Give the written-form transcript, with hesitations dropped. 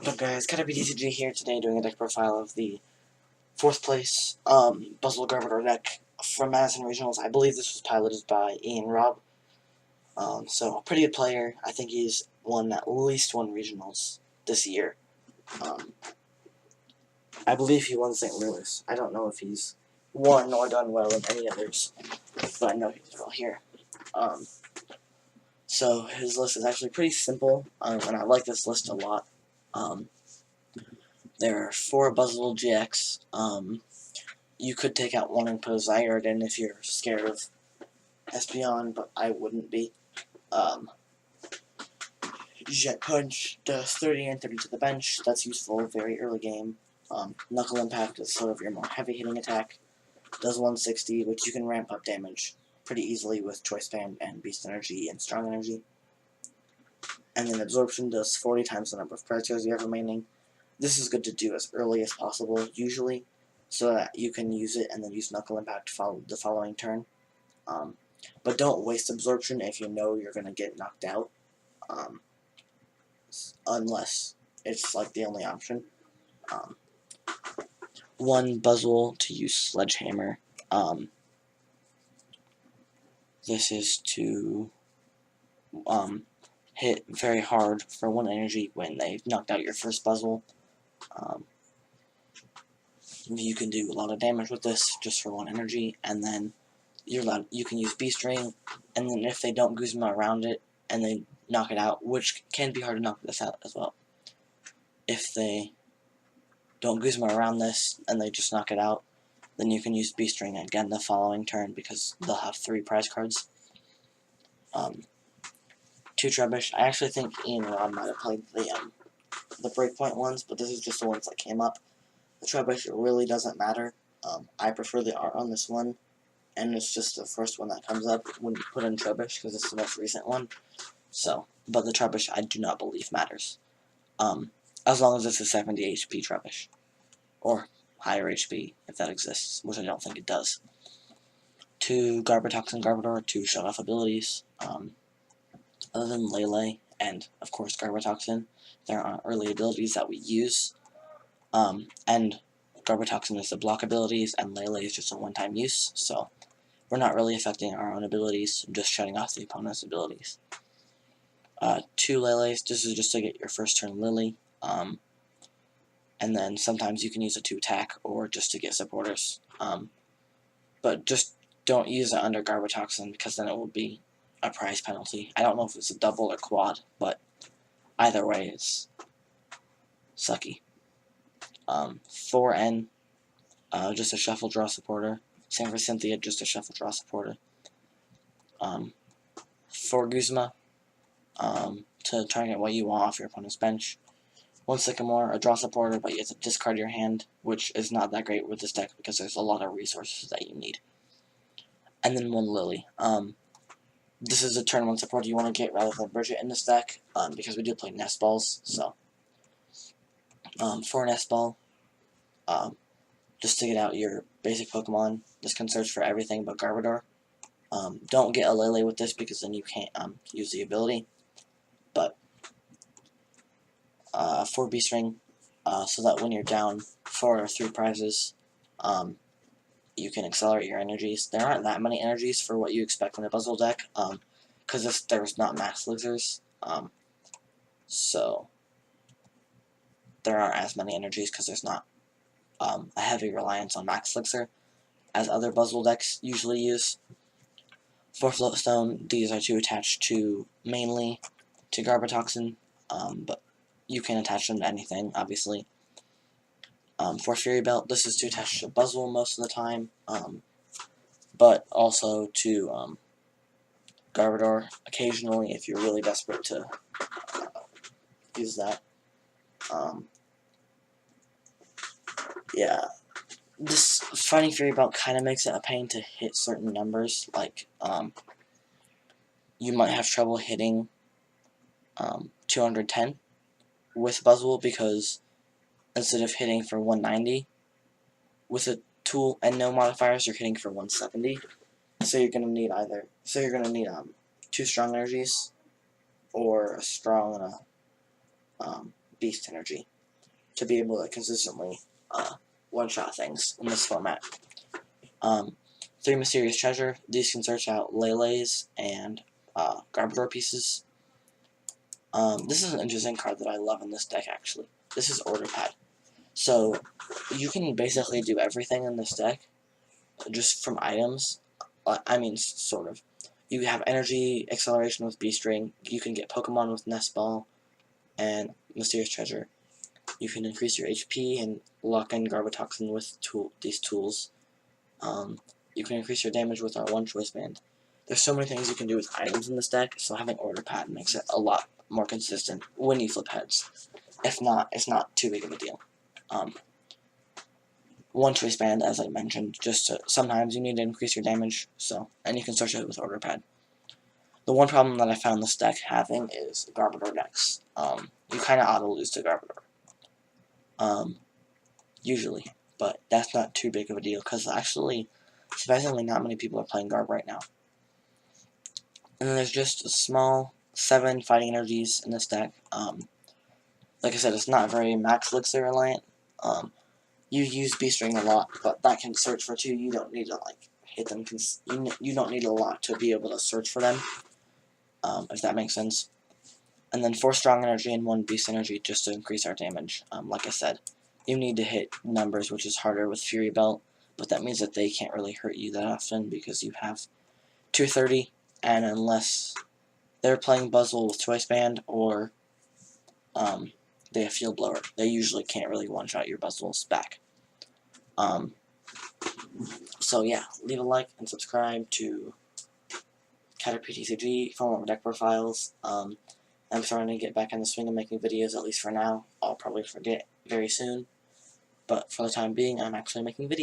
What's up, guys? KBDCG here today, doing a deck profile of the 4th place Buzzwole Garbodor deck from Madison Regionals. I believe this was piloted by Ian Robb. So, a pretty good player. I think he's won at least one Regionals this year. I believe he won St. Louis. I don't know if he's won or done well in any others, but I know he did well here. So, his list is actually pretty simple, and I like this list a lot. There are 4 Buzzwole GX. You could take out one and put a Zygarde in if you're scared of Espeon, but I wouldn't be. Jet Punch does 30 and 30 to the bench. That's useful very early game. Knuckle Impact is sort of your more heavy hitting attack. Does 160, which you can ramp up damage pretty easily with Choice Band and Beast Energy and Strong Energy. And then Absorption does 40 times the number of prize cards you have remaining. This is good to do as early as possible, usually, so that you can use it and then use Knuckle Impact to follow the following turn. But don't waste Absorption if you know you're going to get knocked out, unless it's like the only option. One Buzzwole to use Sledgehammer. This is to hit very hard for 1 energy when they've knocked out your first Buzzwole. You can do a lot of damage with this just for 1 energy, and then you can use Beast Ring, and then if they don't Guzma around it and they knock it out, which can be hard to knock this out as well. If they don't Guzma around this and they just knock it out, then you can use Beast Ring again the following turn because they'll have 3 prize cards. 2 Trubbish. I actually think Ian Robb might have played the Breakpoint ones, but this is just the ones that came up. The Trubbish really doesn't matter. I prefer the art on this one, and it's just the first one that comes up when you put in Trubbish because it's the most recent one. So, but the Trubbish I do not believe matters. As long as it's a 70 HP Trubbish, or higher HP if that exists, which I don't think it does. 2 Garbotoxin Garbodor to shut off abilities. Other than Lillie and, of course, Garbotoxin, there are early abilities that we use. And Garbotoxin is the block abilities, and Lillie is just a one-time use, so we're not really affecting our own abilities, just shutting off the opponent's abilities. 2 Lilies, this is just to get your first turn Lillie, and then sometimes you can use it to attack, or just to get supporters. But just don't use it under Garbotoxin, because then it will be a prize penalty. I don't know if it's a double or quad, but either way it's sucky. 4N, just a shuffle draw supporter. Same for Cynthia, just a shuffle draw supporter. 4 Guzma, to target what you want off your opponent's bench. 1 Sycamore, a draw supporter, but you have to discard your hand, which is not that great with this deck because there's a lot of resources that you need. And then 1 Lillie. This is a turn 1 support you want to get rather than Bridget in this deck, because we do play Nest Balls, so. 4 Nest Ball, just to get out your basic Pokemon. This can search for everything but Garbodor. Don't get a Lillie with this because then you can't use the ability. But 4 Beast Ring, so that when you're down 4 or 3 prizes, you can accelerate your energies. There aren't that many energies for what you expect in a Buzzwole deck, because there's not Max Elixirs, so there aren't as many energies because there's not a heavy reliance on Max Elixir as other Buzzwole decks usually use. 4 Floatstone, these are to attach to mainly to Garbotoxin, but you can attach them to anything, obviously. 4 Fury Belt, this is to attach to Buzzwole most of the time, but also to Garbodor occasionally if you're really desperate to use that. Yeah, this Fighting Fury Belt kind of makes it a pain to hit certain numbers, like, you might have trouble hitting 210 with Buzzwole because instead of hitting for 190 with a tool and no modifiers, you're hitting for 170. So you're gonna need 2 strong energies or a strong and a beast energy. to be able to consistently one-shot things in this format. 3 Mysterious Treasure. These can search out Lele's and Garbodor pieces. This is an interesting card that I love in this deck, actually. This is Order Pad. So, you can basically do everything in this deck, just from items. I mean, sort of. You have Energy Acceleration with B-String. You can get Pokemon with Nest Ball and Mysterious Treasure. You can increase your HP and lock in Garbotoxin with these tools. You can increase your damage with our One Choice Band. There's so many things you can do with items in this deck, so having Order Pad makes it a lot more consistent when you flip heads. If not, it's not too big of a deal. One Choice Band, as I mentioned, sometimes you need to increase your damage, and you can search it with Order Pad. The one problem that I found this deck having is Garbodor decks. You kind of auto-lose to Garbodor. Usually, but that's not too big of a deal, because actually, surprisingly, not many people are playing Garb right now. And then there's just a small 7 fighting energies in this deck. Like I said, it's not very max elixir reliant. You use B-String a lot, but that can search for 2. You don't need to, like, hit them. You don't need a lot to be able to search for them, if that makes sense. And then 4 strong energy and 1 beast energy just to increase our damage. Like I said, you need to hit numbers, which is harder with Fury Belt, but that means that they can't really hurt you that often because you have 230, and unless they're playing Buzzwole with Choice Band or they have Field Blower, they usually can't really one-shot your Buzzwoles back. So yeah, leave a like and subscribe to Caterpie TCG for more deck profiles. I'm starting to get back in the swing of making videos, at least for now. I'll probably forget very soon, but for the time being, I'm actually making videos.